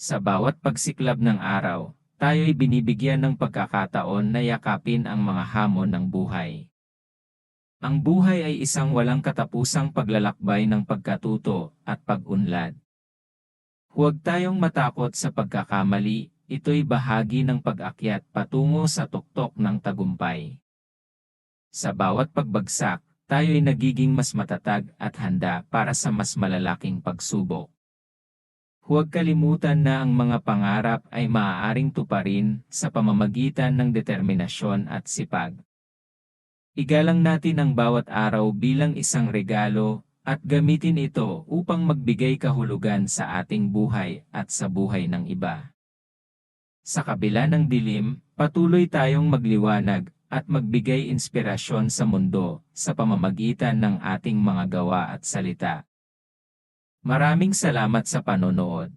Sa bawat pagsiklab ng araw, tayo'y binibigyan ng pagkakataon na yakapin ang mga hamon ng buhay. Ang buhay ay isang walang katapusang paglalakbay ng pagkatuto at pag-unlad. Huwag tayong matakot sa pagkakamali, ito'y bahagi ng pag-akyat patungo sa tuktok ng tagumpay. Sa bawat pagbagsak, tayo'y nagiging mas matatag at handa para sa mas malalaking pagsubok. Huwag kalimutan na ang mga pangarap ay maaaring tuparin sa pamamagitan ng determinasyon at sipag. Igalang natin ang bawat araw bilang isang regalo at gamitin ito upang magbigay kahulugan sa ating buhay at sa buhay ng iba. Sa kabila ng dilim, patuloy tayong magliwanag at magbigay inspirasyon sa mundo sa pamamagitan ng ating mga gawa at salita. Maraming salamat sa panonood.